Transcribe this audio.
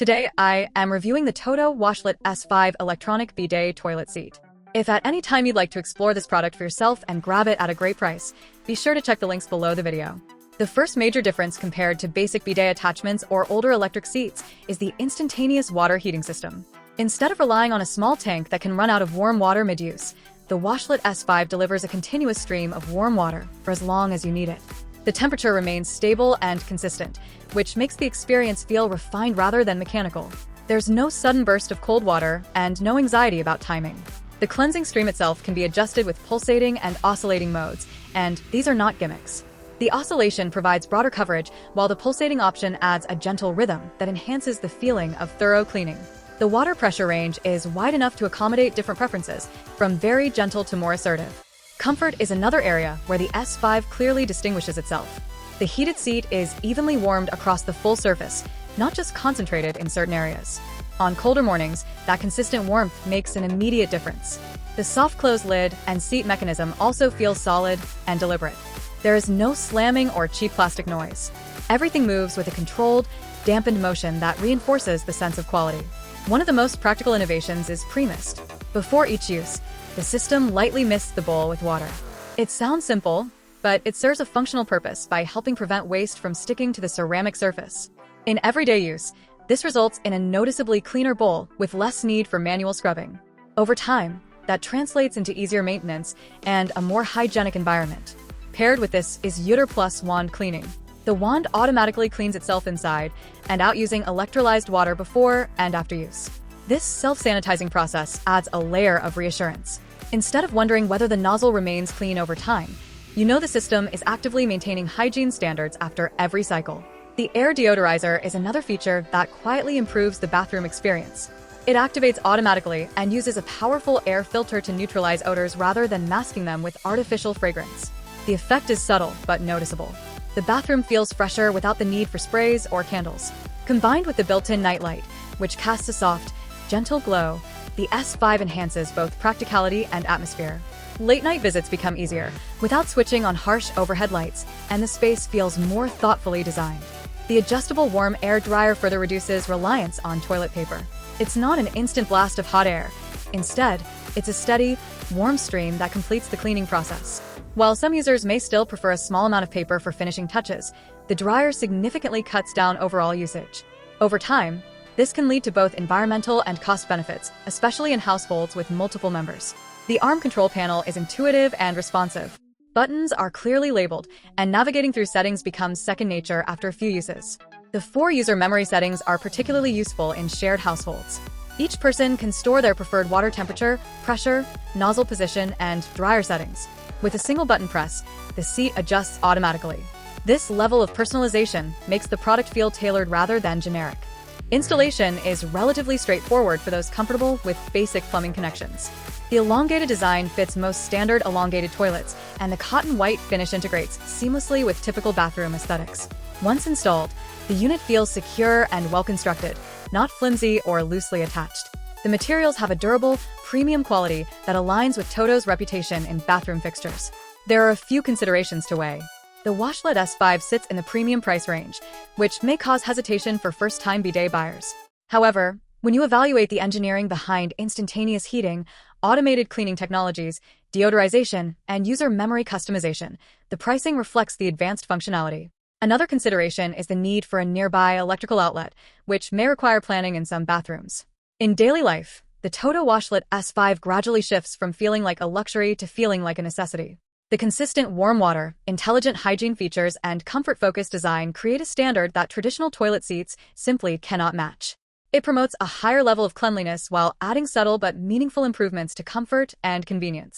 Today, I am reviewing the TOTO WASHLET S5 electronic bidet toilet seat. If at any time you'd like to explore this product for yourself and grab it at a great price, be sure to check the links below the video. The first major difference compared to basic bidet attachments or older electric seats is the instantaneous water heating system. Instead of relying on a small tank that can run out of warm water mid-use, the WASHLET S5 delivers a continuous stream of warm water for as long as you need it. The temperature remains stable and consistent, which makes the experience feel refined rather than mechanical. There's no sudden burst of cold water and no anxiety about timing. The cleansing stream itself can be adjusted with pulsating and oscillating modes, and these are not gimmicks. The oscillation provides broader coverage, while the pulsating option adds a gentle rhythm that enhances the feeling of thorough cleaning. The water pressure range is wide enough to accommodate different preferences, from very gentle to more assertive. Comfort is another area where the S5 clearly distinguishes itself. The heated seat is evenly warmed across the full surface, not just concentrated in certain areas. On colder mornings, that consistent warmth makes an immediate difference. The SoftClose lid and seat mechanism also feel solid and deliberate. There is no slamming or cheap plastic noise. Everything moves with a controlled, dampened motion that reinforces the sense of quality. One of the most practical innovations is PREMIST. Before each use, the system lightly mists the bowl with water. It sounds simple, but it serves a functional purpose by helping prevent waste from sticking to the ceramic surface. In everyday use, this results in a noticeably cleaner bowl with less need for manual scrubbing. Over time, that translates into easier maintenance and a more hygienic environment. Paired with this is EWATER Plus wand cleaning. The wand automatically cleans itself inside and out using electrolyzed water before and after use. This self-sanitizing process adds a layer of reassurance. Instead of wondering whether the nozzle remains clean over time, you know the system is actively maintaining hygiene standards after every cycle. The air deodorizer is another feature that quietly improves the bathroom experience. It activates automatically and uses a powerful air filter to neutralize odors rather than masking them with artificial fragrance. The effect is subtle but noticeable. The bathroom feels fresher without the need for sprays or candles. Combined with the built-in nightlight, which casts a soft, gentle glow, the S5 enhances both practicality and atmosphere. Late-night visits become easier, without switching on harsh overhead lights, and the space feels more thoughtfully designed. The adjustable warm air dryer further reduces reliance on toilet paper. It's not an instant blast of hot air. Instead, it's a steady, warm stream that completes the cleaning process. While some users may still prefer a small amount of paper for finishing touches, the dryer significantly cuts down overall usage. Over time, this can lead to both environmental and cost benefits, especially in households with multiple members. The ARM control panel is intuitive and responsive. Buttons are clearly labeled, and navigating through settings becomes second nature after a few uses. The 4 user memory settings are particularly useful in shared households. Each person can store their preferred water temperature, pressure, nozzle position, and dryer settings. With a single button press, the seat adjusts automatically. This level of personalization makes the product feel tailored rather than generic. Installation is relatively straightforward for those comfortable with basic plumbing connections. The elongated design fits most standard elongated toilets, and the cotton white finish integrates seamlessly with typical bathroom aesthetics. Once installed, the unit feels secure and well-constructed, not flimsy or loosely attached. The materials have a durable, premium quality that aligns with TOTO's reputation in bathroom fixtures. There are a few considerations to weigh. The WASHLET S5 sits in the premium price range, which may cause hesitation for first-time bidet buyers. However, when you evaluate the engineering behind instantaneous heating, automated cleaning technologies, deodorization, and user memory customization, the pricing reflects the advanced functionality. Another consideration is the need for a nearby electrical outlet, which may require planning in some bathrooms. In daily life, the TOTO WASHLET S5 gradually shifts from feeling like a luxury to feeling like a necessity. The consistent warm water, intelligent hygiene features, and comfort-focused design create a standard that traditional toilet seats simply cannot match. It promotes a higher level of cleanliness while adding subtle but meaningful improvements to comfort and convenience.